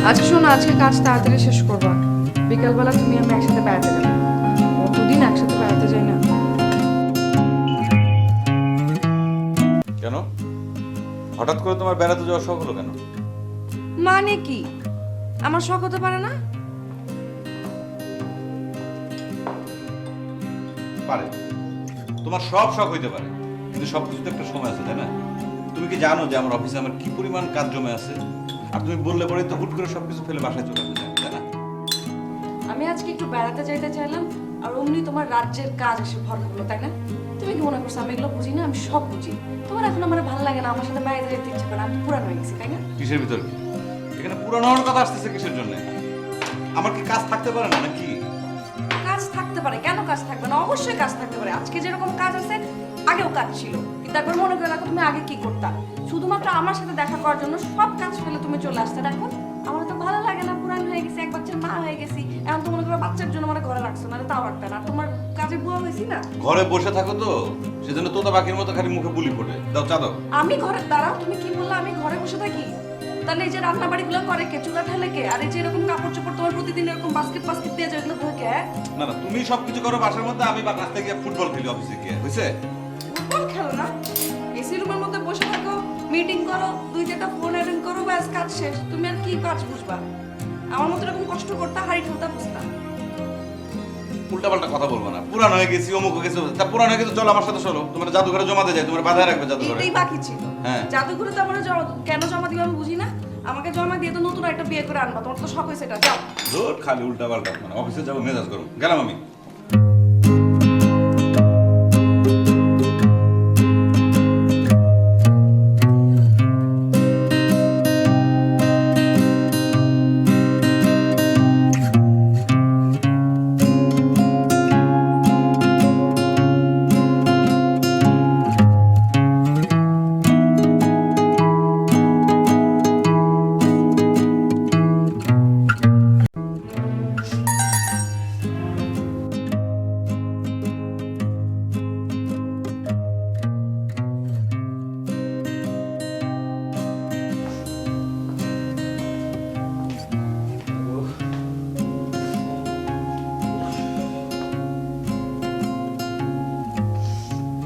আচ্ছা শোনো, আজকে কাজ তাড়াতাড়ি শেষ করবা। বিকালবেলা তুমি আমি একসাথে বেড়াতে যাবো। কতদিন একসাথে বেড়াতে যাই না। কেন হঠাৎ করে তোমার বেড়াতে যাওয়ার শখ হলো কেন? মানে কি আমার শখ হতে পারে না? পারে, তোমার সব শখ হইতে পারে, কিন্তু সবকিছুতে একটা সময় আছে, তাই না? তুমি কি জানো যে আমার অফিসে আমার কি পরিমাণ কাজ জমে আছে? আর তুমি বললে পরে তো হুট করে সবকিছু ফেলে বাসায় চলে আসতে চাই, তাই না? আমি আজকে একটু বেড়াতে যাইতে চাইলাম, আর অমনি তোমার রাজ্যের কাজ এসে ভর হলো, তাই না? তুমি কি মনে করছো আমি এগুলো বুঝি না? আমি সব বুঝি। তোমার এখন আমার ভালো লাগে না, আমার সাথে বেড়াতে যেতে ইচ্ছে করে, আমি তো পুরান হয়ে গেছি, তাই না? কিসের ভিতর কি? এখানে পুরানো হওয়ার কথা আসতেছে কিসের জন্য? আমার কি কাজ থাকতে পারে না নাকি? কাজ থাকতে পারে, কেন কাজ থাকবে না? অবশ্যই কাজ থাকতে পারে। আজকে যেরকম কাজ আছে আগেও কাজ ছিল, কিন্তু একবার মনে করে রাখো তুমি আগে কি করতা। শুধুমাত্র আমার সাথে দেখা করার জন্য সব কাজ ফেলে তুমি চলে আসতে। দেখো আমার তো ভালো লাগে না, পুরান হয়ে গেছি, এক বাচ্চার মা হয়ে গেছি, এখন তো মনে করো বাচ্চার জন্য আমার ঘরে রাখছো না, তাও একটা না। তোমার কাজে বুয়া হয়েছি না? ঘরে বসে থাকো তো সেজন্য তোতা পাখির মতো খালি মুখে বুলি ফোটে। দাও চা দাও। আমি ঘরে দাঁড়াও, তুমি কি বললা আমি ঘরে বসে থাকি? তাহলে এই যে রান্না বাড়িগুলো করে কে, চুলা ঠেলে কে? আর এই যে এরকম কাপড় চোপড় তোমার প্রতিদিন এরকম বাস্কেট বাস্কেট দিয়ে যায়, এগুলো ধোয় কে? না না, তুমি সবকিছু করো বাসার মধ্যে, আমি বা কাছ থেকে ফুটবল খেলি অফিসে গিয়ে, হয়েছে? ফুটবল খেলো না, এসি রুমের মধ্যে বসে থাকো, মিটিং করো, দুই চারটা ফোন অ্যাটেন্ড করো, ব্যাস কাজ শেষ। তুমি আর কি কাজ বুঝবা? আমার মতো এরকম কষ্ট করতে, হাড়ি ঠেলতে বুঝতা। উল্টা পাল্টা কথা বলবো না। পুরান হয়ে গেছি, অমুক হয়ে গেছে, তা পুরান হয়ে গেছে, চলো আমার সাথে চলো, তোমার জাদুঘরে জমাতে যাই, তোমার বাধায় রাখবে জাদুঘরে। এটাই বাকি ছিল। হ্যাঁ। জাদুঘরে তো আমরা কেন জমা দিব আমি বুঝি না। আমাকে জমা দিয়ে তো নতুন একটা বিয়ে করে আনবা, তোমার তো শখ হয়েছে এটা। যাও। রোড খালি উল্টা পাল্টা, মানে অফিসে যাবো মেজাজ গরম, গেলাম আমি।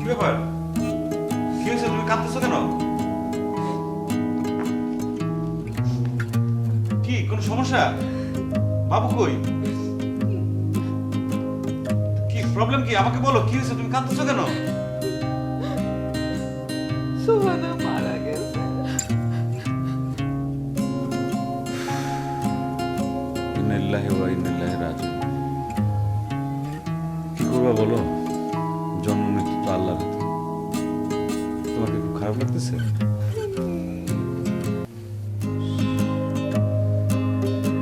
কি ব্যাপার? কি হয়েছে, তুমি কাঁদতেছো কেন? কি কোনো সমস্যা? বাবু কই? কি প্রবলেম কি আমাকে বলো, কি হয়েছে, তুমি কাঁদতেছো কেন? সুহানা মারা গেছে। ইন্নালিল্লাহি ওয়া ইন্না ইলাইহি রাজিউন। কি করবা বলো, জন্ম মৃত্যু তো আল্লাহর হাতে। তোমার কি খুব খারাপ লাগতেছে?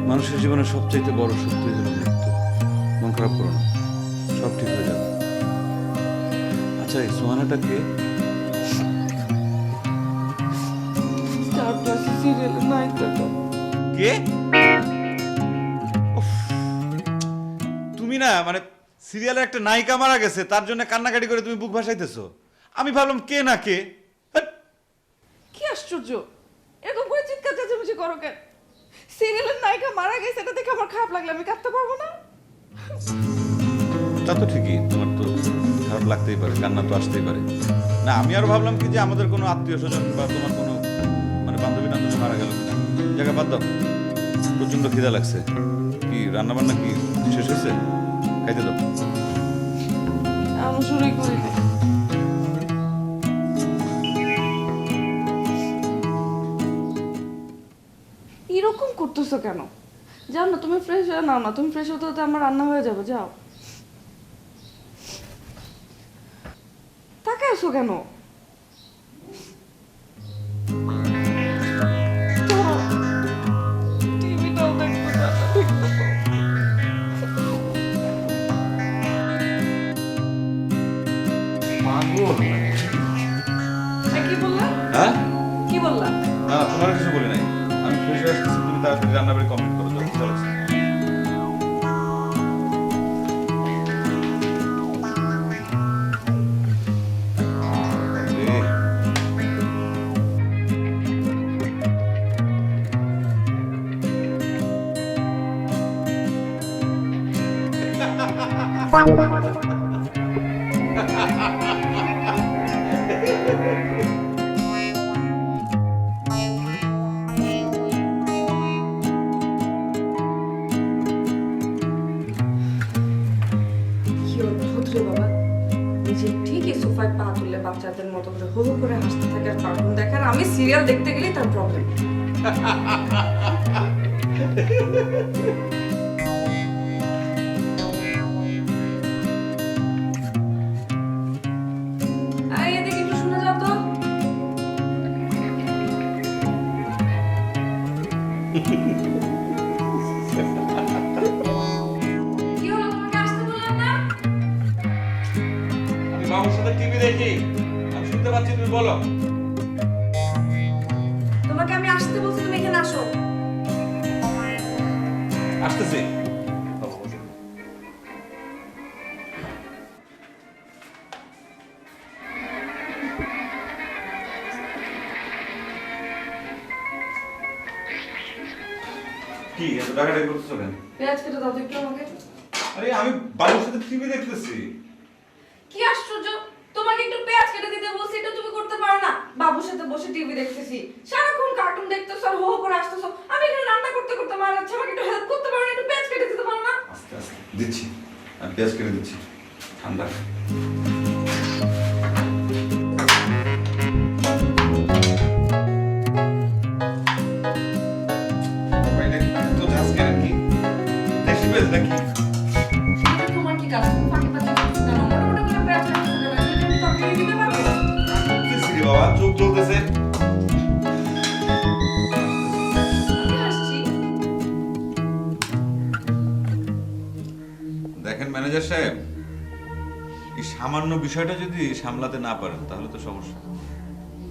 মানুষের জীবনে সবচাইতে বড় সত্যি হলো মৃত্যু। মন খারাপ করো না, সব ঠিক হয়ে যাবে। আচ্ছা, এই সোহানাটা কে? স্টার প্লাস সিরিয়ালের নায়িকাটা। কে? উফ, তুমি না মানে সিরিয়ালের একটা নায়িকা মারা গেছে তার জন্য কান্নাকাটি করে তুমি বুক ভাসাইতেছো। আমি ভাবলাম কে না কে। হাট! কি আশ্চর্য, এরকম করে চিৎকার চেঁচামেচি করো কেন? সিরিয়ালের নায়িকা মারা গেছে, এটা দেখে আমার খারাপ লাগলে আমি কাঁদতে পারবো না? তা তো ঠিকই, তোমার তো খারাপ লাগতেই পারে, কান্না তো আসতেই পারে। না আমি আরো ভাবলাম কি যে আমাদের কোনো আত্মীয় স্বজন বা তোমার কোনো মানে বান্ধবী টান্ধবী মারা গেল কিনা। জায়গা বাদ দাও, প্রচন্ড খিদা লাগছে। কি রান্না বান্না কি শেষ হয়েছে? খাইতে দাও। আমি শুরুই করি নাই। এরকম করতেছো কেন? যাও না, তুমি ফ্রেশ হয়ে নাও না, তুমি ফ্রেশ হতে হতে আমার রান্না হয়ে যাবে, যাও। তাকায় আছো কেন? টিভিটাও দেখতে পারো না ঠিক মতো। পাগল। কি বললা? হ্যাঁ? কি বললা? না তোমার কিছু বলি নাই। আমি ফ্রেশ হয়ে আসতেছি, তুমি তাড়াতাড়ি রান্না বাড়ি কমপ্লিট করো, যাও খিদা লাগছে। কি অদ্ভুত রে বাবা, নিজে ঠিকই সোফায় পা তুলে বাচ্চাদের মতো করে হু হু করে হাসতে থাকে আর কার্টুন দেখে, আর আমি সিরিয়াল দেখতে গেলেই তার প্রবলেম। এদিকে একটু শুনে যাও তো। কি হলো, তোমাকে আসতে বললাম না? আমি বাবুর সাথে টিভি দেখি, আমি শুনতে পাচ্ছি, তুমি বলো। তোমাকে আমি আসতে বলছি, তুমি এখানে আসো। আসতেছি। কি এত টাকাটাই করতেছো কেন? পেঁয়াজ কেটে দাও তো একটু আমাকে। আরে আমি বাবুর সাথে টিভি দেখতেছি। কি আশ্চর্য, তোমাকে একটু পেঁয়াজ কেটে দিতে বলছি, এটা তুমি করতে পারো না? বাবুর সাথে বসে টিভি দেখতেছি, সারাক্ষণ কার্টুন দেখতেছো আর হো হো করে আসতেছো। আমি এখানে রান্না করতে করতে মারা যাচ্ছে, আমাকে একটু হেল্প করতে পারো না? একটু পেঁয়াজ কেটে দিতে পারো না? আস্তে আস্তে দিচ্ছি, আমি পেঁয়াজ কেটে দিচ্ছি, ঠান্ডা। সেটা তোমার কি কাজ? তুমি ফাঁকি পাচ্ছ কেন? মোটামুটি করে পেঁয়াজ কেটে দিতে পারো, তুমি তরকারি দিতে পারবে? বাবা চোখ চলতেছে। আমি আসছি। দেখেন ম্যানেজার সাহেব, এই সামান্য বিষয়টা যদি সামলাতে না পারেন তাহলে তো সমস্যা।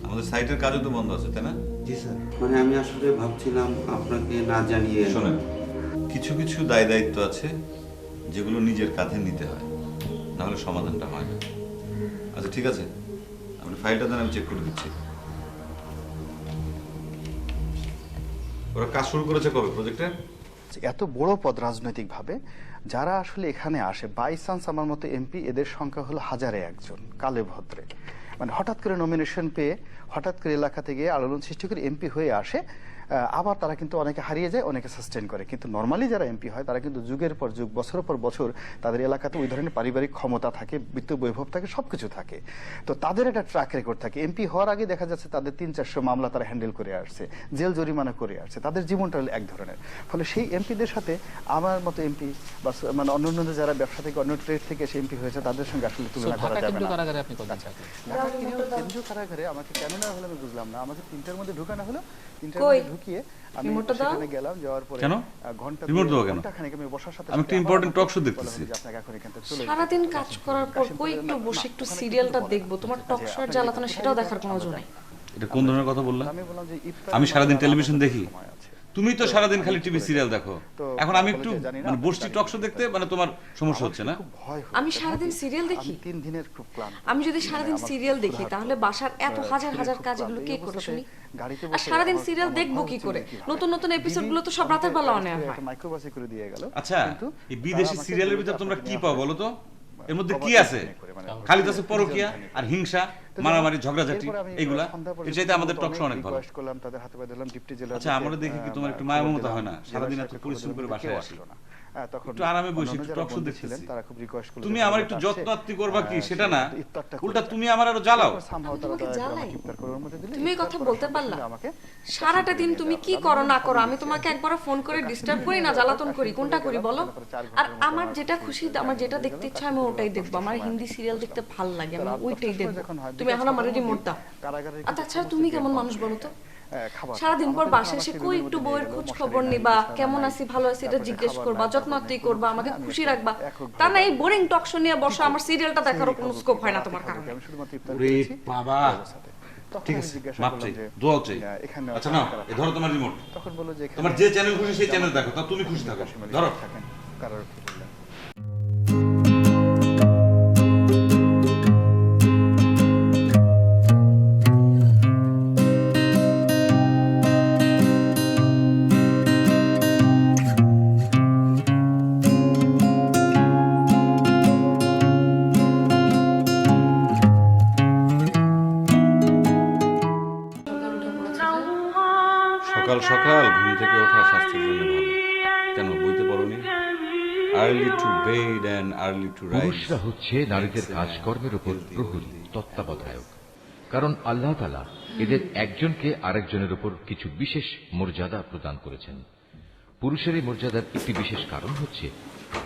আমাদের সাইটের কাজও তো বন্ধ আছে, তাই না? জি স্যার, মানে আমি আসলে ভাবছিলাম আপনাকে না জানিয়ে। শোনেন, কিছু কিছু দায় দায়িত্ব আছে যেগুলো নিজের কাঁধে নিতে হয়, না হলে সমাধানটা হয় না। আচ্ছা ঠিক আছে, আপনি ফাইলটা দেন, আমি চেক করে দিচ্ছি। ওরা কাজ শুরু করেছে কবে প্রজেক্টে? এত বড় পদ রাজনৈতিকভাবে যারা আসলে এখানে আসে, বাই চান্স আমার মতো এমপি, এদের সংখ্যা হলো হাজারে একজন, কালে ভদ্রে। মানে হঠাৎ করে নমিনেশন পেয়ে হঠাৎ করে এলাকা থেকে আলোড়ন সৃষ্টি করে এমপি হয়ে আসে। আবার তারা কিন্তু অনেকে হারিয়ে যায়, অনেকে সাস্টেন করে। কিন্তু নর্মালি যারা এমপি হয় তারা কিন্তু যুগের পর যুগ, বছরের পর বছর তাদের এলাকাতে ওই ধরনের পারিবারিক ক্ষমতা থাকে, বিত্ত বৈভব থাকে, সবকিছু থাকে। তো তাদের একটা ট্র্যাক রেকর্ড থাকে। এমপি হওয়ার আগে দেখা যাচ্ছে তাদের 300-400 মামলা তারা হ্যান্ডেল করে আসছে, জেল জরিমানা করে আসছে, তাদের জীবনটা হলো এক ধরনের। ফলে সেই এমপিদের সাথে আমার মতো এমপি বা মানে অন্যান্য যারা ব্যবসা থেকে, অন্য ট্রেড থেকে সে এমপি হয়েছে, তাদের সঙ্গে আসলে তুলনা করা যাবে না। কারাগারে আপনি কত আচ্ছা, ঢাকা কেন্দ্রীয় কারাগারে আমাকে কেন না হলো আমি বুঝলাম না। আমাকে 3টার মধ্যে ঢুকানো হলো, 3টার কই? মধ্যে ঢুকিয়ে আমি রিমোটটা দাও। সেখানে গেলাম। যাওয়ার পরে কেন? ঘন্টা রিমোট দেবো কেন? ঘন্টাখানেক আমি বসার সাথে আমি একটা সাথে important আমার talk show বলা দেখতেছি। হলো যে আপনাকে এখন এখান থেকে চলে যেতে সারাদিন হবে। কাজ করার পর কই একটু বসে একটু সিরিয়ালটা দেখবো? তোমার টক শো এর জ্বালাতন সেটাও দেখার কোনো জো নাই। এটা কোন ধরনের কথা বললাম? আমি বললাম যে আমি সারাদিন ইফতার টেলিভিশন আমার দেখি, সময় আছে। তুমি তো সারাদিন খালি টিভি সিরিয়াল দেখো। তো এখন আমি একটু বলে যে জানি না, মানে বসছি জানি টক না। শো দেখতে, মানে তোমার সমস্যা হচ্ছে না? খুব ভয় হচ্ছে। আমি সারাদিন সিরিয়াল দেখি? আমি 3 দিনের খুব ক্লান্ত। আমি যদি মানে সারাদিন আমার সিরিয়াল খুব দেখি ক্ষুধার্ত। তাহলে বাসার এত হাজার শরীর হাজার খুব কাজগুলো ক্লান্ত। কে এই করে অবস্থাতে শুনি? গাড়িতে আর বসে সারাদিন আমার সিরিয়াল ভয় দেখবো কি হচ্ছিল করে? কি হবে। নতুন নতুন এপিসোডগুলো তো সব দিল্লিতে রাতের বেলা অনে একটা হয়। মাইক্রোবাসে করে দিয়ে গেল। আচ্ছা, কিন্তু এই বিদেশি তারা আমাকে সিরিয়ালের বলল ভিতর যে তোমরা আপনাকে কি নিয়ে পাও আসবে। বলো তো? এর মধ্যে কি খবর আছে? করে, মানে খালি তো আছে পরকিয়া আর হিংসা, তো মারামারি, যাই হোক, ঝগড়াঝাটি, এরপর আমি এইগুলা। সন্ধ্যা এর পর্যন্ত চাইতে আমাদের টক শো অনেক অনেক ভালো। request করলাম, তাদের হাতে পায়ে ধরলাম, ডিপটি জেলার আচ্ছা, আমরা দেখি কি তোমার একটু মায়া মমতা হয় না? সারাদিন এত পরিশ্রম করে বাসায় আসি। তখন একটু আরামে বসে অন্যান্য একটু যারা টক শো বন্ধু দেখতেছি। ছিলেন, তারা খুব রিকোয়েস্ট করলো তুমি যে আমার আমাদের একটু কাছে, যত্ন আত্তি করবা কি সেটা না, ইফতারটা উল্টা করতে তুমি আমার আরো জ্বালাও। এরপর somehow আমি তারা তোমাকে দয়া করে জ্বালাই? আমাকে ইফতার করার মধ্যে দিলে, তুমি এই ইফতার কথা করার বলতে সঙ্গে পারলা? সঙ্গে আমাকে সারাটা দিন তুমি কি করো না করো, আমি তোমাকে একবার ফোন করে কাশিম ডিস্টার্ব করে করি না, গেলাম, জ্বালাতন করি? কাশিম কোনটা করে করি গেলাম, বলো? তারপরে 4 আর ঘন্টার মতো আমার যেটা আমার খুশি, ছুটি আমার হয়ে যেটা গেল, দেখতে ইচ্ছা কাশিম আমি করে ওটাই রাত দেখবো। 10টার আমার সময় হিন্দি আমি সিরিয়াল বসলাম। দেখতে ভাল লাগে, তো আমি রাত ওইটাই 10টার সময় দেখবো। যখন হয়, তুমি এখন আমার রিমোট দাও। কারাগারের আচ্ছা কিছু ছাড়া তুমি সমস্ত কেমন গেম মানুষ বলো তো? খাবার সারাদিন পর আমাদের বাসায় আমার এসে টেবিলের কই মধ্যে একটু দিয়ে বউয়ের গেল, খোঁজ মশারি খবর নাই, নিবা, বিছানা কেমন নাই, আছি ভালো আছি এটা তারপরে জিজ্ঞেস খাবার করবা, নাই, যত্ন তারপরে আত্তি কোনো করবা, কিছু আমাকে নাই, আমি খুশি একটু রাখবা। এককভাবে তা না এই বাড়ি। বোরিং টক শো নিয়ে বসা, ঠিক আমার আছে। সিরিয়ালটা দেখারও কোনো সেই স্কোপ হয় না রাতে তোমার খাবো কারণে। কি? আমি শুধুমাত্র ইফতার ওরে করেছি বাবা। এই অবস্থাতে। তখন ঠিক আমি আছে, জিজ্ঞাসা মাপ করলাম চাই, যে, দোয়াও চাই। এখানে আচ্ছা না, কারা এ ধরো তোমার রিমোট। তখন বললো যে এখানে তোমার যে চ্যানেল খুশি সেই চ্যানেল দেখো, তা তুমি খুশি থাকো। কাশিম আলী ধরো। থাকেন, কারারক্ষী বললেন। bed and early to rise. পুরুষরা হচ্ছে নারীদের কাজকর্মের উপর প্রহরী, তত্ত্বাবধায়ক। কারণ আল্লাহ তাআলা এদের একজনকে আরেকজনের উপর কিছু বিশেষ মর্যাদা প্রদান করেছেন। পুরুষের এই মর্যাদার একটি বিশেষ কারণ হচ্ছে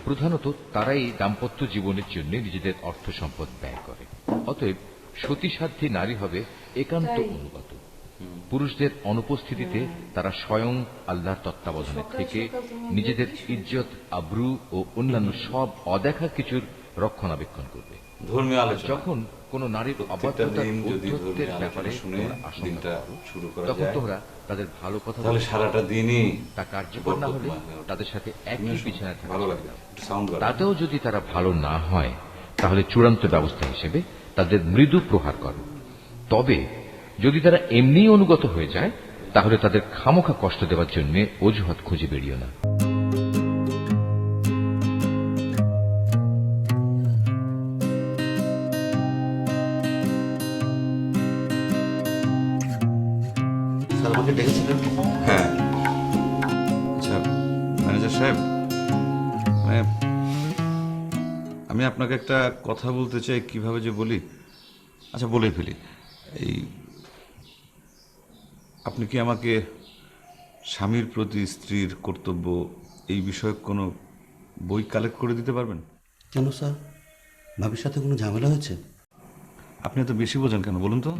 প্রধানত তারাই দাম্পত্য জীবনের জন্য নিজেদের অর্থ সম্পদ ব্যয় করে। অতএব সতীসাধ্যী নারী হবে একান্ত অনুগত। পুরুষদের অনুপস্থিতিতে তারা স্বয়ং আল্লাহর তত্ত্বাবধানের থেকে নিজেদের ইজ্জত, আব্রু ও অন্যান্য সব অদেখা কিছুর রক্ষণাবেক্ষণ করবে। ধর্মীয় আলোচনা যখন কোন নারীর অবাধ্যতার উদ্ধত্তের ব্যাপারে তোমরা আশঙ্কা করো, তখন তোমরা তাদের ভালো কথা তাহলে সারাটা দিনই তা কার্যকর না হলে তাদের সাথে একই বিছানায় থাকা ভালো যাবে লাগে না। একটু সাউন্ড তাতেও যদি তারা ভালো না হয় তাহলে চূড়ান্ত ব্যবস্থা হিসেবে তাদের মৃদু প্রহার করো। তবে যদি তারা এমনি অনুগত হয়ে যায় তাহলে তাদের খামোখা কষ্ট দেওয়ার জন্য অজুহাত খুঁজে বেরিও না। স্যার আমাকে ডেকেছিলেন? হ্যাঁ, আচ্ছা ম্যানেজার সাহেব, মানে আমি আপনাকে একটা কথা বলতে চাই, কিভাবে যে বলি, আচ্ছা বলে ফেলি। এই আপনি কি আমাকে স্বামীর প্রতি স্ত্রীর কর্তব্য এই বিষয়ে কোনো বই কালেক্ট করে দিতে পারবেন? কেন স্যার, ভাবির সাথে কোনো ঝামেলা হয়েছে? আপনি এত বেশি বোঝেন কেন বলুন তো?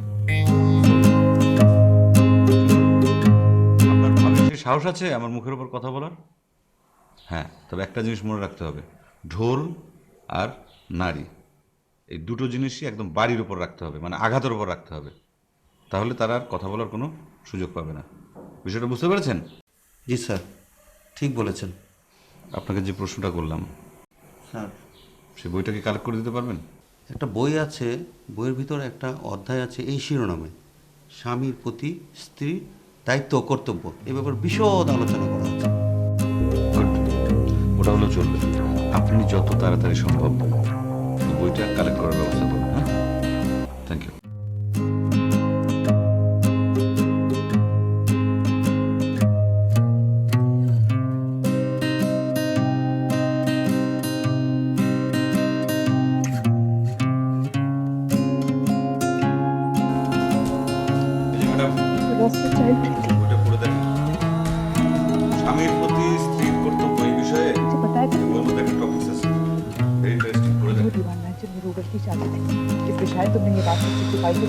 আপনার ভাবির সেই সাহস আছে আমার মুখের ওপর কথা বলার? হ্যাঁ, তবে একটা জিনিস মনে রাখতে হবে, ঢোল আর নারী এই দুটো জিনিসই একদম বাড়ির উপর রাখতে হবে, মানে আঘাতের উপর রাখতে হবে, তাহলে তারা আর কথা বলার কোনো সুযোগ পাবে না। বিষয়টা বুঝতে পেরেছেন? জি স্যার, ঠিক বলেছেন। আপনাকে যে প্রশ্নটা করলাম, স্যার সেই বইটা কি কালেক্ট করে দিতে পারবেন? একটা বই আছে, বইয়ের ভিতরে একটা অধ্যায় আছে এই শিরোনামে, স্বামীর প্রতি স্ত্রীর দায়িত্ব ও কর্তব্য। এ ব্যাপারে বিশদ আলোচনা করা আছে। গুড, ওটা হলো চলবে। আপনি যত তাড়াতাড়ি সম্ভব এই বইটা কালেক্ট করার ব্যবস্থা করুন। হ্যাঁ, থ্যাংক ইউ। বইটা পড়ে দেখেন। স্বামীর প্রতি স্ত্রীর কর্তব্য এই বিষয়ে বইয়ের মধ্যে একটা টপিক আছে, ভেরি ইন্টারেস্টিং, পড়ে দেখেন। दीवाना है जो मेरी गलती चाहती थी, इसलिए शायद तुमने ये बात मुझसे छुपाई थी,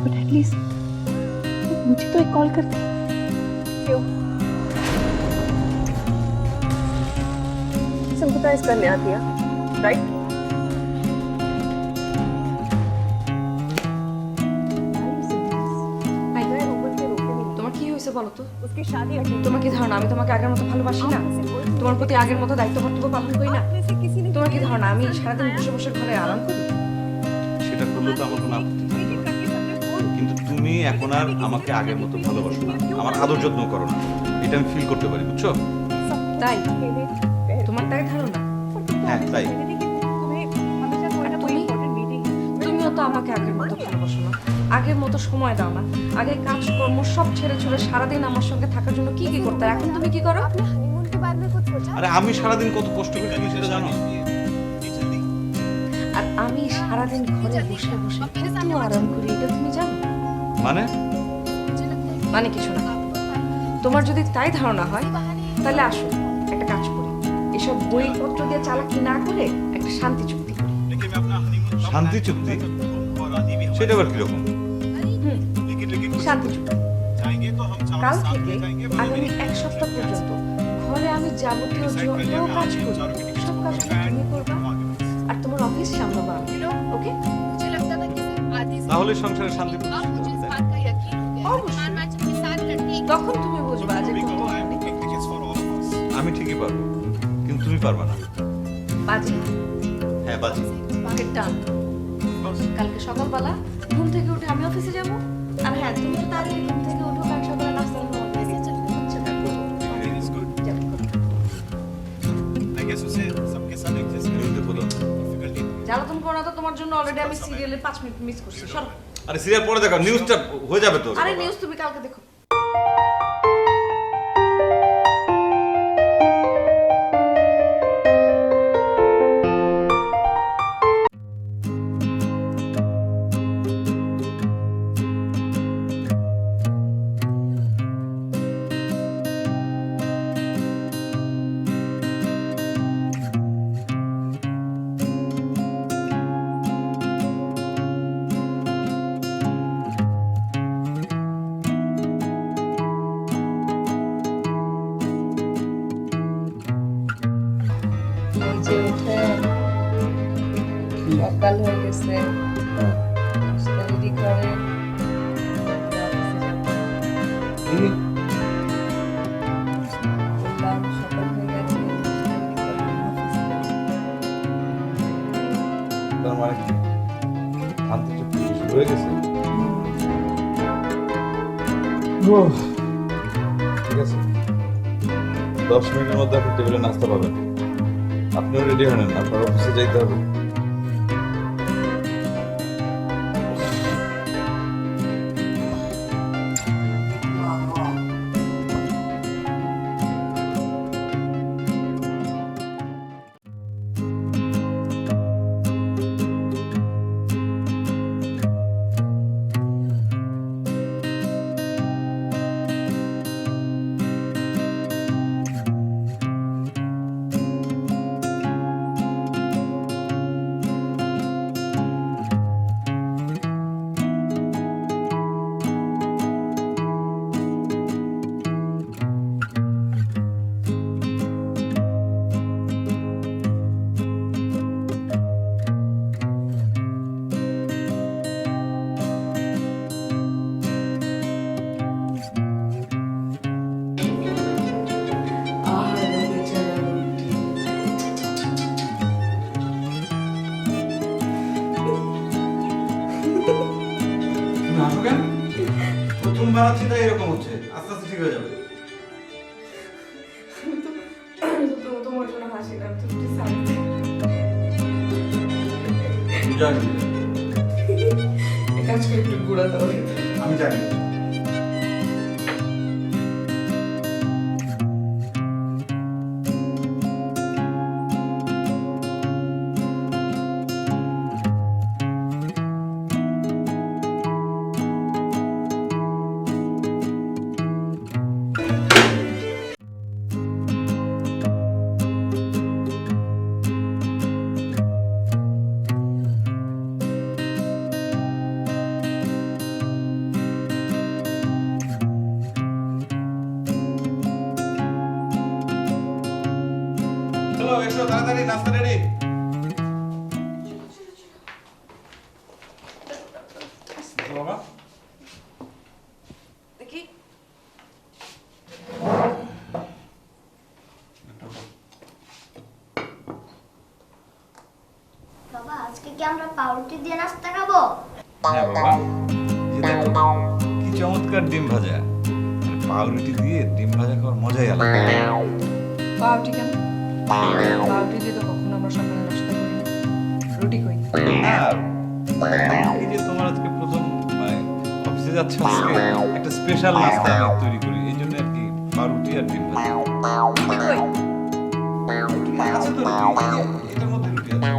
बट एटलीस्ट मुझे तो एक कॉल करती। क्यों? सिंपथाइज करने आती है, राइट? তোমার কি হয়েছে বলো তো? उसकी शादी अटकी। তোমার কি ধারণা আমি তোমাকে আগের মতো ভালোবাসি না? তোমার প্রতি আগের মতো দায়িত্ব কর্তব্য পালন করি না? তোমার কি ধারণা আমি সারাদিন বসে বসে ঘরে আরাম করি? সেটা করলে তো আমার কোনো আপত্তি থাকবে না। কিন্তু তুমি এখন আর আমাকে আগের মতো ভালোবাসো না, আমার আদর যত্ন করো না, এটা আমি ফিল করতে পারি, বুঝছো? তাই তোমার তাই ধারণা? হ্যাঁ তাই। তুমিও তো আমাকে আগের মতো ভালোবাসো না, আগের মতো সময় দাও না। আগে কাজকর্ম সব ছেড়ে ছুড়ে সারাদিন আমার সঙ্গে থাকার জন্য কি কি করতে, এখন তুমি কি করো? আরে আমি সারাদিন কত কষ্ট করে থাকি সেটা জানো? আর আমি সারাদিন ঘরে বসে বসে কত আরাম করি এটা তুমি জানো? মানে মানে কিছু না। তোমার যদি তাই ধারণা হয় তাহলে আসো একটা কাজ করি, এসব বইপত্র দিয়ে চালাকি না করে একটা শান্তি চুক্তি করি। শান্তি চুক্তি? সেটা আবার কিরকম? শান্তি চুক্তি। কাল থেকে আগামী এক সপ্তাহ পর্যন্ত ঘরে আমি যাবতীয় যত কাজ করি সব কাজগুলো তুমি করবা আর তোমার অফিস সামলাবা আমি। ওকে? তাহলে সংসারে শান্তি প্রতিষ্ঠিত হবে, তাই না? অবশ্যই। তখন তুমি বুঝবা যে কত আমি ঠিকই পারবো, কিন্তু তুমি পারবা না। বাজে। হ্যাঁ বাজি। বাঘের টান। কালকে সকালবেলা ঘুম থেকে উঠে আমি অফিসে যাব। আর হ্যাঁ, তুমি তো তাড়াতাড়ি ঘুম থেকে উঠো, কাল সকালে নাস্তা বানানো হবে। আচ্ছা, তারপর যাবো। জ্বালাতন করো না তো, তোমার জন্য অলরেডি আমি সিরিয়ালে 5 মিনিট মিস করছি। সরো। আরে সিরিয়াল পরে দেখো, নিউজটা হয়ে যাবে তো। আরে নিউজ তুমি কালকে দেখো। সকাল হয়ে গেছে রেডি করে বললাম সকাল হয়ে গেছে তার মানে কি আনতে শুরু হয়ে গেছে? ঠিক আছে, 10 মিনিটের মধ্যে আপনি টেবিলে নাস্তা পাবেন। আপনিও রেডি হন, আপনার অফিসে যাইতে হবে। প্রথমবার আছি তাই এরকম হচ্ছে, আস্তে আস্তে ঠিক হয়ে যাবে। তোমার জন্য হাসি না কাজ করে একটু গুঁড়া দাও আমি জানি। চলো এসো, তাড়াতাড়ি নাস্তা রেডি। বাবা দেখি বাবা আজকে কি আমরা পাউরুটি দিয়ে নাস্তা খাবো? হ্যাঁ বাবা, এই যে দেখো কি চমৎকার ডিম ভাজা। মানে পাউরুটি দিয়ে ডিম ভাজা খাওয়ার মজাই আলাদা। পাউরুটি কেন? পাউরুটি দিয়ে তো কখনো আমরা সকালে নাস্তা করি না, রুটি করি। না, এই যে তোমার আজকে প্রথম মানে অফিসে যাচ্ছ, আজকে একটা স্পেশাল নাস্তা আমি তৈরি করি, এই জন্য আর কি পাউরুটি আর ডিম ভাজা। আছে তো রুটি, এটার মধ্যে রুটি আছে।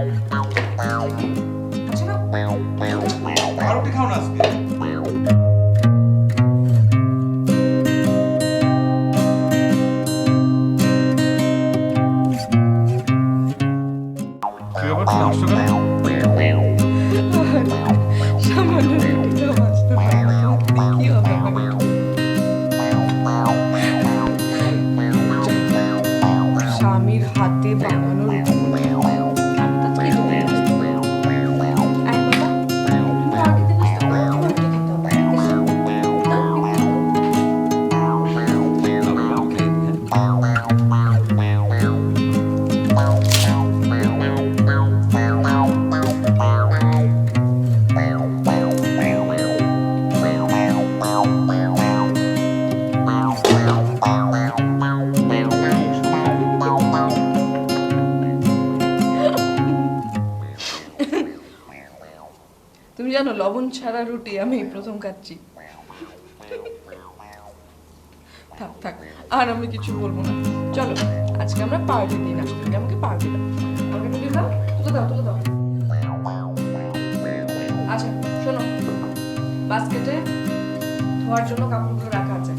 আচ্ছা না পাউরুটি খাও না আজকে। কি ব্যাপার, তুমি হাসছো কেন? সামান্য রুটিটাও ভাজতে পারি না, কি হবে আমার? স্বামীর হাতে বানানো রুটি আমি তো আজকে এটা নিয়ে আসতে পারি। আয় বাবা, তুমি পাউরুটি দিয়ে নাস্তা করো, তোমার রুটি খেতে হবে। ঠিক আছে? দাও, তুমি জানো লবণ ছাড়া রুটি আমি এই প্রথম খাচ্ছি। থাক থাক, আর আমি কিছু বলবো না। চলো আজকে আমরা পাউরুটি দিয়ে নাস্তা করি। আমাকে পাউরুটি দাও, আমাকে রুটি দাও, তুলে দাও, তুলে দাও। আচ্ছা শোনো, বাস্কেটে ধোয়ার জন্য কাপড়গুলো রাখা আছে,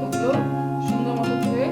ওগুলো সুন্দর মতো ধুয়ে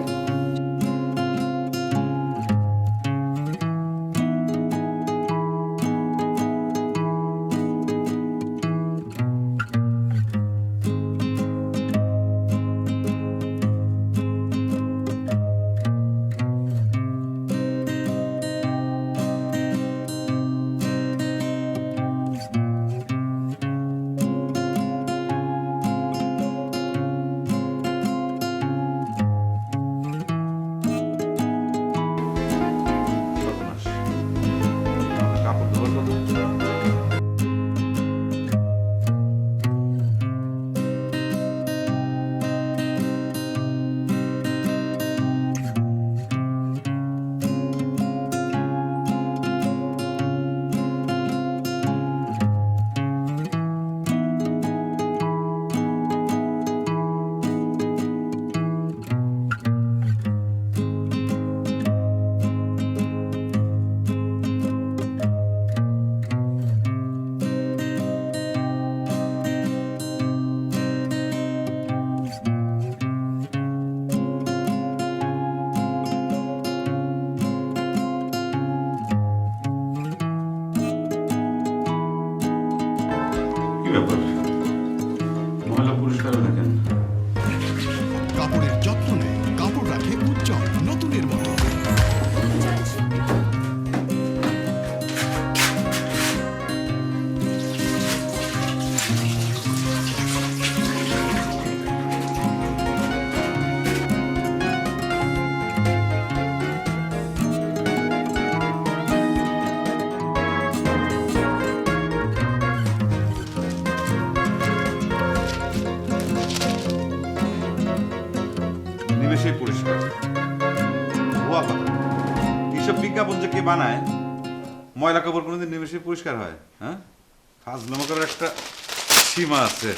কি ব্যাপার ময়লা পরিষ্কার রাখেন? কাপড়ের যত্ন নেয়, কাপড় রাখে উজ্জ্বল নতুনের মতো। নিমেষেই পরিষ্কার। ভুয়া কথা। এইসব বিজ্ঞাপন যে কে বানায়, ময়লা কাপড় কোনোদিন নিমেষেই পরিষ্কার হয়? হ্যাঁ, ফাজলামো করার একটা সীমা আছে।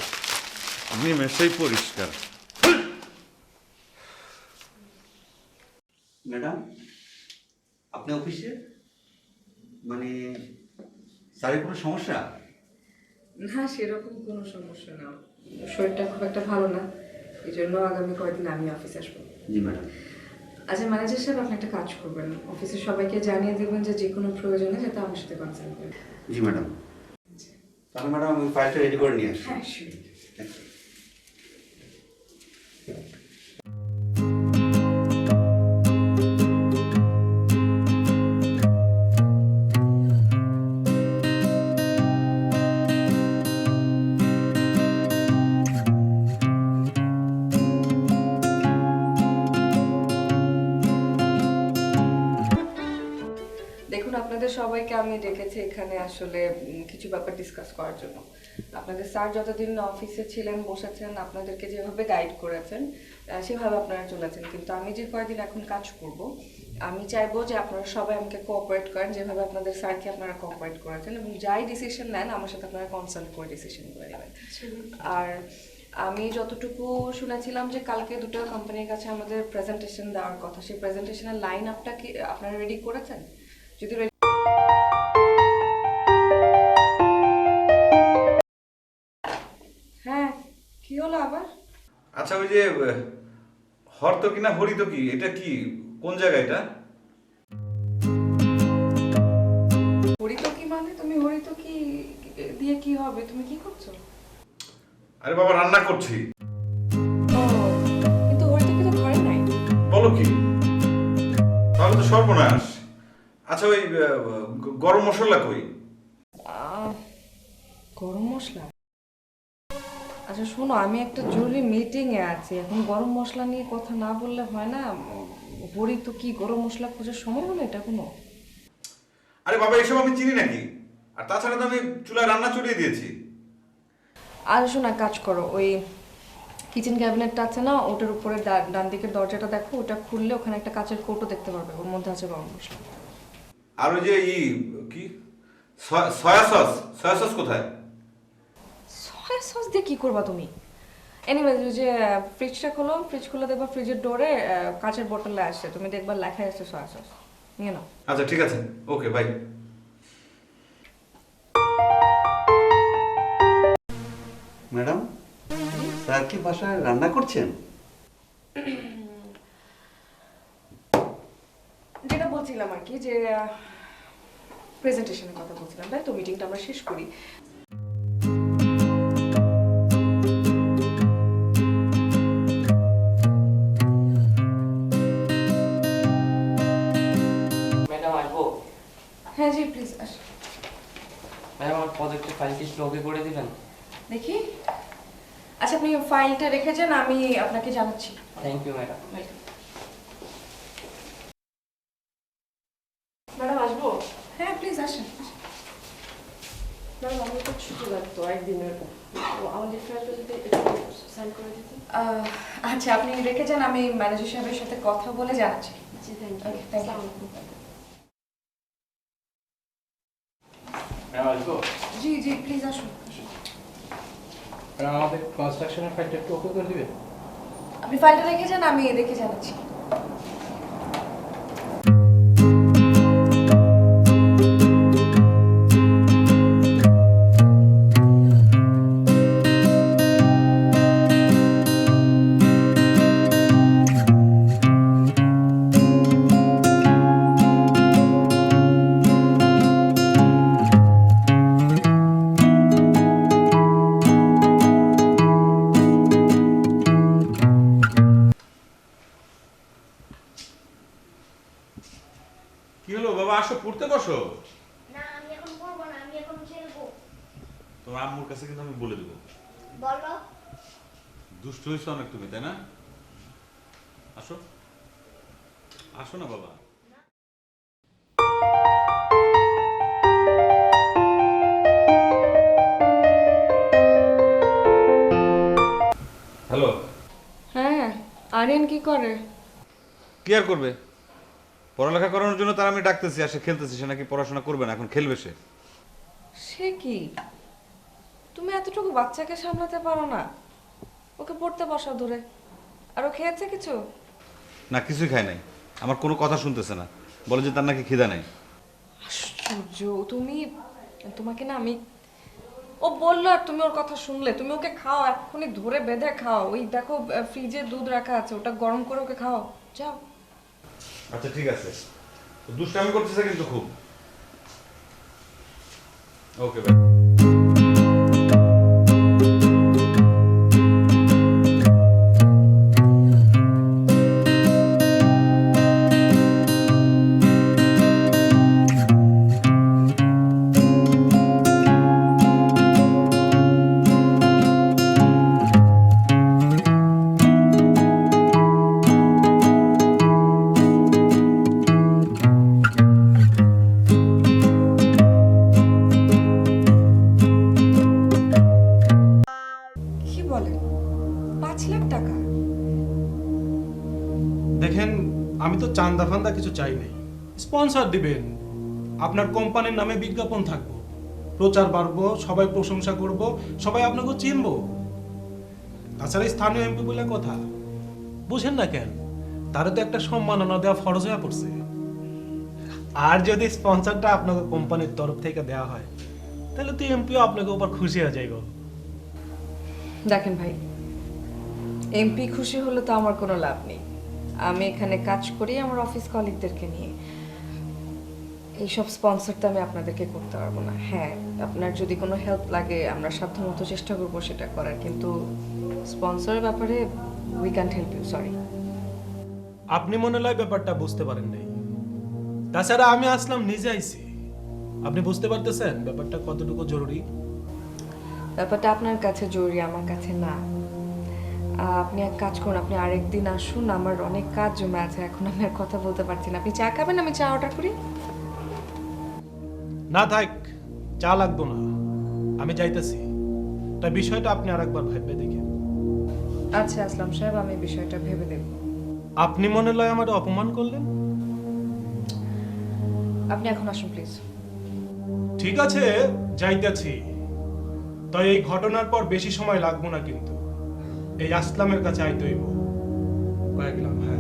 নিমেষেই পরিষ্কার। ম্যাডাম, আপনি অফিসে? মানে স্যারের কোনো সমস্যা? না, সেরকম কোনো সমস্যা না, শরীরটা খুব একটা ভালো না, এই জন্য আগামী কয়েকদিন আমি অফিসে আসবো। জি ম্যাডাম। আচ্ছা ম্যানেজার সাহেব, আপনি একটা কাজ করবেন, অফিসের সবাইকে জানিয়ে দেবেন যে যে কোনো প্রয়োজনে যাতে আমার সাথে কনসাল্ট করে। জি ম্যাডাম। তাহলে ম্যাডাম আমি ফাইলটা রেডি করে নিয়ে আসি। হ্যাঁ, শিওর। Thank you. দেখুন, আপনাদের সবাইকে আমি ডেকেছি এখানে আসলে কিছু ব্যাপার ডিসকাস করার জন্য। আপনাদের স্যার যতদিন অফিসে ছিলেন, বসেছেন, আপনাদেরকে যেভাবে গাইড করেছেন সেভাবে আপনারা চলেছেন, কিন্তু আমি যে কয়েকদিন এখন কাজ করব, আমি চাইবো যে আপনারা সবাই আমাকে কোঅপারেট করেন যেভাবে আপনাদের স্যারকে আপনারা কোঅপারেট করেছেন, এবং যাই ডিসিশন নেন আমার সাথে আপনারা কনসাল্ট করে ডিসিশন করে নেবেন। আর আমি যতটুকু শুনেছিলাম যে কালকে দুটো কোম্পানির কাছে আমাদের প্রেজেন্টেশন দেওয়ার কথা, সেই প্রেজেন্টেশনের লাইন আপটা কি আপনারা রেডি করেছেন? যদি হ্যাঁ, কি হলো আবার? আচ্ছা, ওই যে হর্ত কিনা হরিত কি, এটা কি, কোন জায়গা এটা? হরিতকি মানে তুমি হরিতকি দিয়ে কি হবে? তুমি কি করছো? আরে বাবা, রান্না করছি। ও, কিন্তু হরিতকি তো ঘরে নাই। বলো কি? তাহলে তো সর্বনাশ। আচ্ছা, ওই গরম মশলা কই? গরম মশলা? আচ্ছা শোনো, আমি একটা জরুরি মিটিং এ আছি, এখন গরম মশলা নিয়ে কথা না বললে হয় না। হরিতকি গরম মশলা খোঁজার সময় হলো এটা কোনো? আরে বাবা, এসব আমি চিনি নাকি? আর তাছাড়া তো আমি চুলায় রান্না চড়িয়ে দিয়েছি। আর শোনো, কাজ করো, ওই কিচেন ক্যাবিনেটটা আছে না, ওটার উপরে ডান দিকের দরজাটা দেখো, ওটা খুললে ওখানে একটা কাঁচের কৌটো দেখতে পারবে, ওর মধ্যে আছে গরম মশলা। আর ওই যে কি সয়া সস কোথায়? সয়া সস দিয়ে কি করবা তুমি? এনিওয়েজ, ওই যে ফ্রিজটা খোলো, ফ্রিজ খুলে দেখবা ফ্রিজের ডোরে কাঁচের বোতলে আসছে, তুমি দেখবা লেখা আছে সয়া সস, নিয়ে নাও। আচ্ছা ঠিক আছে, ওকে বাই। ম্যাডাম, স্যার কি বাসায় রান্না করছেন? যেটা বলছিলাম আর কি, যে প্রেজেন্টেশনের কথা বলছিলাম, তাই তো? মিটিংটা আমরা শেষ করি। ম্যাডাম আসবো? হ্যাঁ জি, প্লিজ আস। ম্যাডাম আমার প্রজেক্টের ফাইল কি স্লোকে করে দিবেন? দেখি। আচ্ছা, আপনি ফাইলটা রেখে যান, আমি আপনাকে জানাচ্ছি। Thank you madam. ম্যাডাম আসবো? হ্যাঁ প্লিজ আসেন। ম্যাডাম, আমার একটু ছুটি লাগতো একদিনের, আমাদের ফ্রেন্ডরা যদি সাইন করে দিতে। আচ্ছা, আপনি রেখে যান, আমি ম্যানেজার সাহেবের সাথে কথা বলে জানাচ্ছি। জি, থ্যাংক ইউ। ম্যাডাম আসবো? জি জি, প্লিজ আসুন। ম্যাডাম আমাদের কনস্ট্রাকশনের ফাইলটা একটু ওকে করে দিবেন? আপনি ফাইলটা রেখে যান, আমি দেখে জানাচ্ছি। কি হলো বাবা, আসো পড়তে বসো। না আমি এখন পড়বো না, আমি এখন খেলবো। তোমার আম্মুর কাছে কিন্তু আমি বলে দেবো। বলো। দুষ্ট হয়েছো অনেক তুমি, তাই না? আসো আসো না বাবা। হ্যালো। হ্যাঁ, আরিয়ান কি করে? কি আর করবে, পড়ালেখা করানোর জন্য তার আমি ডাকতেছি, আর সে খেলতেছি। সে নাকি পড়াশোনা করবে না, এখন খেলবে সে। সে কি, তুমি এতটুকু বাচ্চাকে সামলাতে পারো না? ওকে পড়তে বসাও ধরে। আর ও খেয়েছে কিছু? না, কিছুই খায় নাই, আমার কোনো কথা শুনতেছে না, বলে যে তার নাকি খিদা নাই। আশ্চর্য, তোমাকে না আমি, ও বললো আর তুমি ওর কথা শুনলে? তুমি ওকে খাও, এক্ষুনি ধরে বেঁধে খাও। ওই দেখো ফ্রিজে দুধ রাখা আছে, ওটা গরম করে ওকে খাও, যাও। আচ্ছা ঠিক আছে, দুষ্টামি করতেছে কিন্তু খুব। Okay bye. কি বলে, 5 লাখ টাকা? দেখেন, আমি তো চান্দা ফান্দা কিছু চাই নাই। স্পন্সর দিবেন, আপনার কোম্পানির নামে বিজ্ঞাপন থাকবো, প্রচার বাড়বো, সবাই প্রশংসা করব, সবাই আপনাকে চিনবো। তাছাড়া স্থানীয় এমপি বলে কথা, বুঝেন না কেন? তারা তো একটা সম্মাননা দেওয়া ফরজ হয়ে পড়ছে। আর যদি স্পন্সরটা আপনাকে কোম্পানির তরফ থেকে দেওয়া হয়, তাহলে তো এমপিও আপনাকে উপর খুশি হয়ে যাইব। দেখেন ভাই, এমপি খুশি হলে তো আমার কোনো লাভ নেই। আমি এখানে কাজ করি আমার অফিস কলিগদেরকে নিয়ে। এইসব স্পন্সর তো আমি আপনাদেরকে করতে পারবো না। হ্যাঁ, আপনার যদি কোনো হেল্প লাগে আমরা সাধ্যমতো চেষ্টা করবো সেটা করার, কিন্তু স্পন্সরের ব্যাপারে we can't help you, sorry. আপনি মনে হয় ব্যাপারটা বুঝতে পারেন নাই। তাছাড়া আমি আসলাম নিজে আইছি, আপনি বুঝতে পারতেছেন ব্যাপারটা কতটুকু জরুরি। ব্যাপারটা আপনার কাছে জরুরি, আমার কাছে না। আপনি এক কাজ করুন, আপনি আরেকদিন আসুন, আমার অনেক কাজ জমে আছে, এখন আমি আর কথা বলতে পারছি না। আপনি চা খাবেন? আমি চা অর্ডার করি। না থাক, চা লাগবো না, আমি যাইতেছি। তাই বিষয়টা আপনি আরেকবার ভেবে দেখেন। আচ্ছা আসলাম সাহেব, আমি বিষয়টা ভেবে দেখব। আপনি মনে হয় আমার অপমান করলেন। আপনি এখন আসুন প্লিজ। ঠিক আছে, যাইতেছি। তাই এই ঘটনার পর বেশি সময় লাগবো না, কিন্তু এই আসলামের কাছে আইতে হইব। কয়ে গেলাম। হ্যাঁ,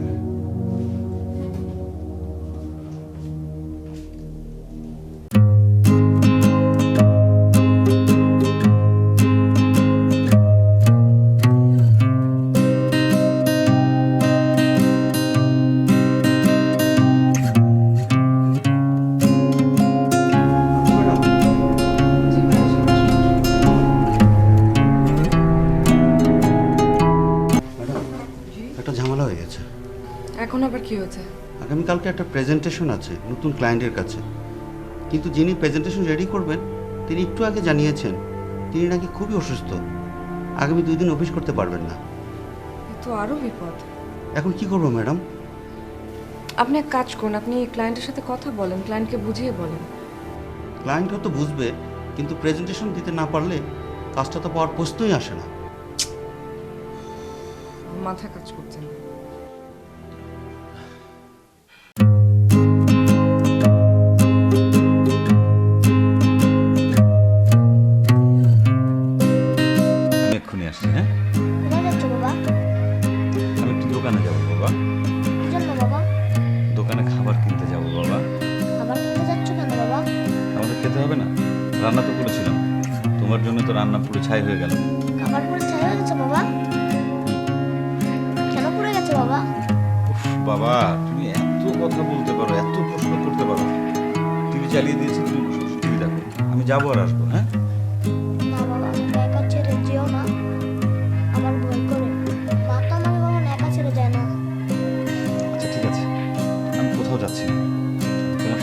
ম্যাডাম, একটা ঝামেলা হয়ে গেছে। এখন আবার কি হয়েছে? আগামীকালকে একটা প্রেজেন্টেশন আছে নতুন ক্লায়েন্টের কাছে, কিন্তু যিনি প্রেজেন্টেশন রেডি করবেন তিনি একটু আগে জানিয়েছেন তিনি নাকি খুবই অসুস্থ, আগামী 2 দিন অফিস করতে পারবেন না। এ তো আরো বিপদ। এখন কি করবো ম্যাডাম? আপনি এক কাজ করুন, আপনি ক্লায়েন্টের সাথে কথা বলেন, ক্লায়েন্টকে বুঝিয়ে বলেন। ক্লায়েন্ট হয়তো বুঝবে, কিন্তু প্রেজেন্টেশন দিতে না পারলে কাজটা তো পাওয়ার প্রশ্নই আসে না। মাথা কাজ করছে না। আমি এক্ষুনি আসছি। হ্যাঁ, কোথায় যাচ্ছ বাবা? আমি একটু দোকানে যাবো বাবা। কি জন্য বাবা? দোকানে খাবার কিনতে যাবো বাবা। খাবার কিনতে যাচ্ছ কেন বাবা? আমাদের খেতে হবে না? রান্না তো করেছিলাম, তোমার জন্য তো রান্না পুরো ছাই হয়ে গেল। খাবার পুরো ছাই হয়ে গেছে বাবা? কেন পুড়ে গেছে বাবা? উফ, বাবা তুমি এত কথা বলতে পারো, এত প্রশ্ন করতে পারো। টিভি চালিয়ে দিয়েছি, তুমি বসে বসে টিভি দেখো, আমি যাবো আর আসবো। হ্যাঁ, না বাবা, আমাকে একা ছেড়ে যেও না, আমার ভয় করে। মা তো আমাকে কখনো একা ছেড়ে যায় না। আচ্ছা ঠিক আছে, আমি কোথাও যাচ্ছি না, তোমার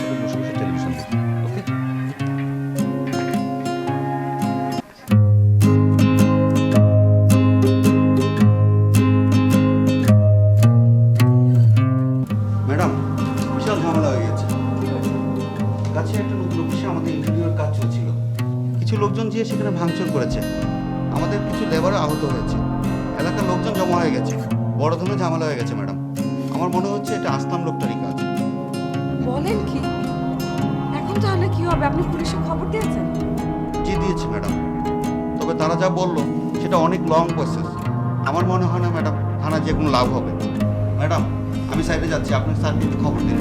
লোকজন গিয়ে সেখানে ভাঙচুর করেছে, আমাদের কিছু লেবারও আহত হয়েছে, এলাকার লোকজন জমা হয়ে গেছে, বড় ধরনের ঝামেলা হয়ে গেছে ম্যাডাম। আমার মনে হচ্ছে এটা আসলাম লোকটারই কাজ। বলেন কি? এখন তাহলে কি হবে? আপনি পুলিশে খবর দিয়েছেন? জি দিয়েছি ম্যাডাম, তবে তারা যা বললো সেটা অনেক লং প্রসেস। আমার মনে হয় না ম্যাডাম থানা যে কোনো লাভ হবে। ম্যাডাম আমি সাইডে যাচ্ছি, আপনি স্যারকে একটু খবর দিন।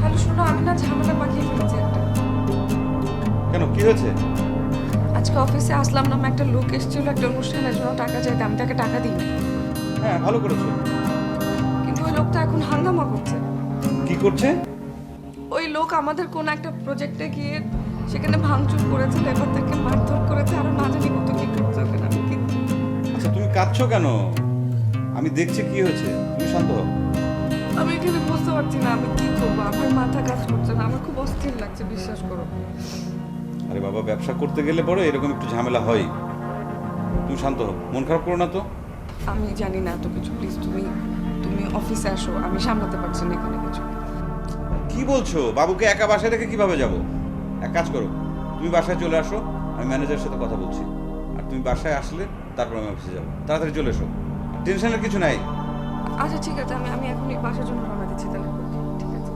হ্যালো শোনো, আমি না ঝামেলা পাকিয়ে ফেলেছি একটা। কেন, কি হয়েছে? আজকে অফিসে আসলাম নামে একটা লোক এসেছিল একটা অনুষ্ঠানের জন্য টাকা চাইতে, আমি তাকে টাকা দিই। হ্যাঁ, ভালো করেছো। কিন্তু ওই লোকটা এখন হাঙ্গামা করছে। কি করছে? ওই লোক আমাদের কোন একটা প্রজেক্টে গিয়ে সেখানে ভাঙচুর করেছে, লেবারদেরকে মারধর করেছে, আরো না জানি কত কি করছে ওখানে। আমি কি আচ্ছা, তুমি কাঁদছো কেন? আমি দেখছি কি হয়েছে, তুমি শান্ত হও। আমি এখানে বুঝতে পারছি না আমি কি করবো, আমার মাথা কাজ করছে না, আমার খুব অস্থির লাগছে, বিশ্বাস করো। আরে বাবা, ব্যবসা করতে গেলে পরে এরকম একটু ঝামেলা হয়। তুমি শান্ত হও, মন খারাপ করো না তো। আমি জানি না এত কিছু, প্লিজ তুমি তুমি অফিসে আসো, আমি সামলাতে পারছি না এখানে কিছু। কি বলছো? বাবুকে একা বাসায় রেখে কিভাবে যাব? এক কাজ করো, তুমি বাসায় চলে আসো, আমি ম্যানেজারের সাথে কথা বলছি। আর তুমি বাসায় আসলে তারপর আমি অফিসে যাবো। তাড়াতাড়ি চলে এসো, টেনশনের কিছু নাই। আচ্ছা ঠিক আছে, আমি এখন এই বাসার জন্য রওনা দিচ্ছি তাহলে। ঠিক আছে।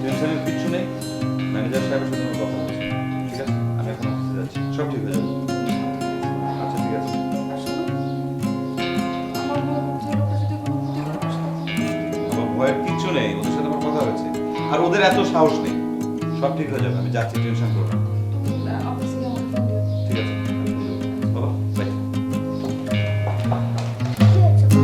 টেনশনের কিছু নেই, ম্যানেজার সাহেবের সাথে আমার কথা বলছি। ঠিক আছে, আমি এখন অফিসে যাচ্ছি, সব ঠিক হয়ে যাবে। আচ্ছা ঠিক আছে। আমার মনে হচ্ছে এই লোকটা যদি কোনো ক্ষতি করে বসে থাকে। বাবা, ভয়ের কিচ্ছু নেই, ওদের সাথে আমার কথা হয়েছে। আর ওদের এত সাহস নেই, সব ঠিক হয়ে যাবে। আমি যাচ্ছি, টেনশন করো না। অফিসে গিয়ে আমাকে ফোন দিও। ঠিক আছে বাবা, বাই। কি হয়েছে মা?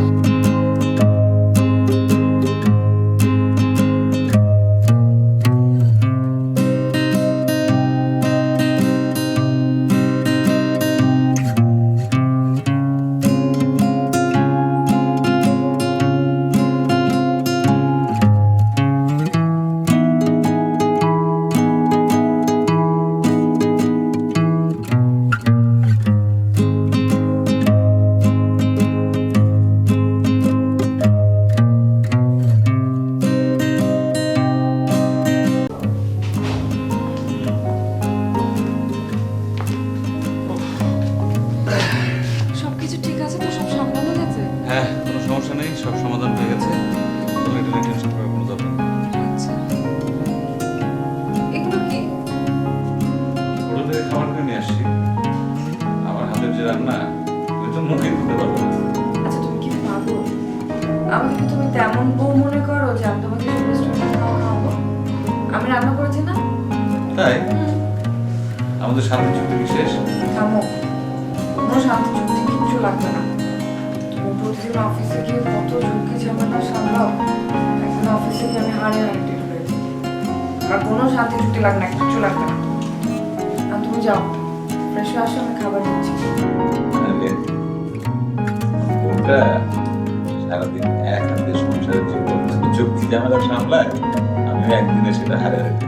সবকিছু ঠিক আছে তো? সব সামলানো গেছে? হ্যাঁ, কোনো সমস্যা নেই, সব সমাধান হয়ে গেছে। তোমার এটা নিয়ে টেনশন করার কোনো দরকার নেই। আচ্ছা, এগুলো কি? হোটেল থেকে খাবার কিনে নিয়ে আসছি। আমার হাতের যে রান্না, তুমি তো মুখে দিতে পারবো না। আচ্ছা তুমি কি পাগল? আমি কি তুমি তেমন বউ মনে করো যে আমি তোমাকে সব রেস্টুরেন্টে খাওয়া খাওয়াবো? আমি রান্না করেছি না? তাই আমাদের শান্তি চুক্তি কি শেষ? থামো, কোনো শান্তি চুক্তি কিচ্ছু লাগবে না। তুমি প্রতিদিন অফিসে গিয়ে কত ঝুঁকি ঝামেলা সামলাও, একদিন অফিসে গিয়ে আমি হারিয়ে হারিয়ে হয়েছি। আমার কোনো শান্তি চুক্তি লাগবে না, কিচ্ছু লাগবে না। আর তুমি যাও, ফ্রেশ হয়ে আসো, আমি খাবার দিচ্ছি। ওটা সারাদিন এক হাতে সংসারের যে চুক্তি ঝামেলা সামলায়, আমি একদিনে সেটা হারে রাখি।